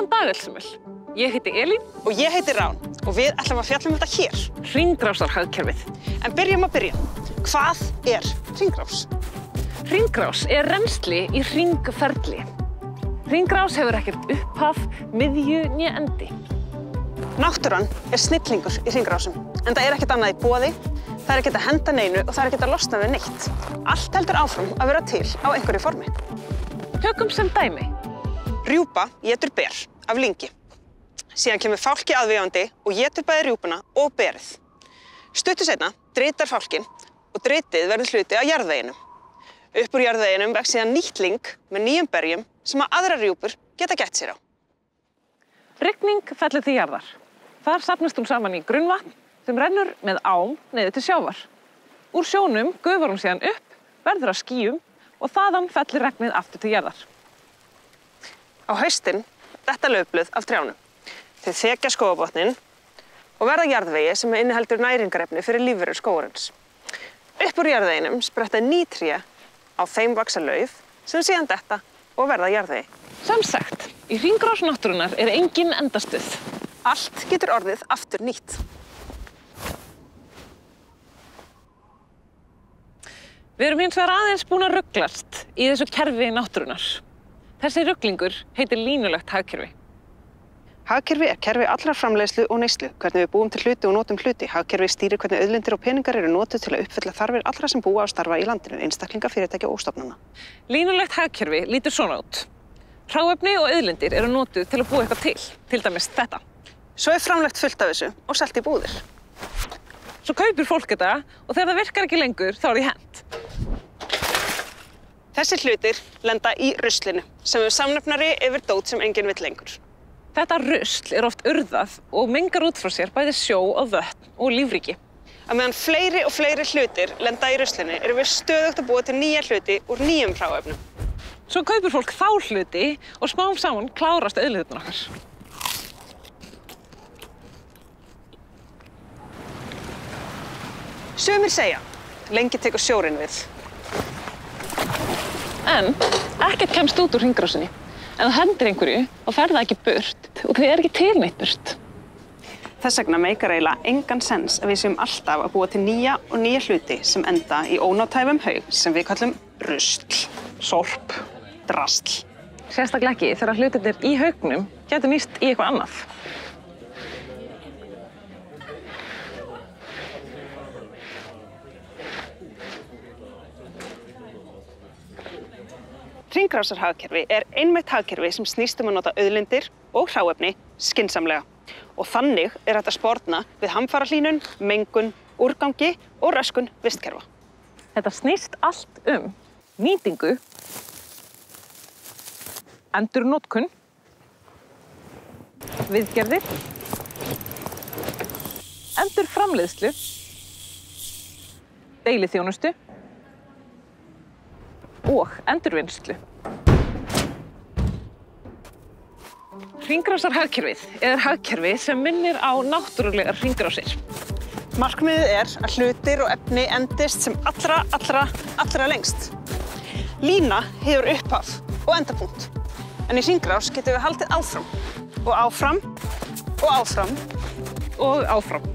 Góðan dag, Elsumul. Ég heiti Elín. Og ég heiti Rán og við ætlum að fjalla þetta hér. Hringrásarhagkerfið. En byrjum að byrja. Hvað er hringrás? Hringrás er rennsli í hringferli. Hringrás hefur ekkert upphaf, miðju né endi. Náttúran er snillingur í hringrásum, en það er ekkert annað í boði, það er ekkert að henda neinu og það er ekkert að losna við neitt. Allt heldur áfram að vera til á einhverju formi. Tökum sem dæmi. Rjúpa étur ber af lyngi. Síðan kemur fálki aðvígandi og étur bæði rjúpuna og berið. Stuttu seinna dritar fálkinn og dritið verður hluti af jarðveginum. Upp úr jarðveginum vex síðan nýtt lyng með nýjum berjum sem að aðrar rjúpur geta gætt sér á. Rigning fellur til jarðar. Þar safnast hún saman í grunnvatn sem rennur með ám niður til sjávar. Úr sjónum gufar hún síðan upp, verður að skýjum og þaðan fellur regnið aftur til jarðar. Á haustin detta laufblöð af trjánum. Þau þekja skógarbotninn og verða jarðvegi sem inniheldur næringarefni fyrir lífverur skógarins. Upp úr jarðveginum spretta ný tré, á þeim vaxa lauf sem síðan detta og verða jarðvegi. Sem sagt, í hringrás náttúrunnar er engin endastöð. Allt getur orðið aftur nýtt. Við erum hins vegar aðeins búin að ruglast í þessu kerfi náttúrunnar. Þessi ruglingur heitir línulegt hagkerfi. Hagkerfi er kerfi allrar framleiðslu og neyslu, hvernig við búum til hluti og notum hluti. Hagkerfi stýrir hvernig auðlindir og peningar eru notuð til að uppfylla þarfir allra sem búa og starfa í landinu, einstaklinga, fyrirtækja og stofnana. Línulegt hagkerfi lítur svona út. Hráefni og auðlindir eru notuð til að búa eitthvað til dæmis þetta. Svo er framleitt fullt af þessu og selt í búðir. Svo kaupir fólk þetta og þegar það virkar ekki lengur þá er því hent. Þessi hlutir lenda í ruslinu, sem er samnefnari yfir dót sem enginn vill lengur. Þetta rusl er oft urðað og mengar út frá sér bæði sjó og vötn og lífríki. Að meðan fleiri og fleiri hlutir lenda í ruslinu erum við stöðugt að búa til nýja hluti úr nýjum hráefnum. Svo kaupir fólk þá hluti og smám saman klárast auðlindirnar okkar. Sumir segja, lengi tekur sjórinn við. En ekkert kemst út úr hringrásinni. Ef það hendir einhverju og fer það ekki burt og því er ekki til neitt burt. Þess vegna meikar eiginlega engan sens að við séum alltaf að búa til nýja hluti sem enda í ónótæfum haug sem við kallum rusl, sorp, drasl. Sérstaklega ekki þegar hlutirnir í haugnum gætu nýst í eitthvað annað. Hringrásarhagkerfi er einmitt hagkerfi sem snýst að nota auðlindir og hráefni skynsamlega. Og þannig er hægt að sporna við hamfarahlýnun, mengun, úrgangi og röskun vistkerfa. Þetta snýst allt nýtingu, endurnotkun, viðgerðir, endurframleiðslu, deiliþjónustu og endurvinnslu. Hringrásarhagkerfið er hagkerfi sem minnir á náttúrulegar hringrásir. Markmiðið er að hlutir og efni endist sem allra lengst. Lína hefur upphaf og endapunkt. En í hringrás getum við haldið áfram og áfram og áfram og áfram.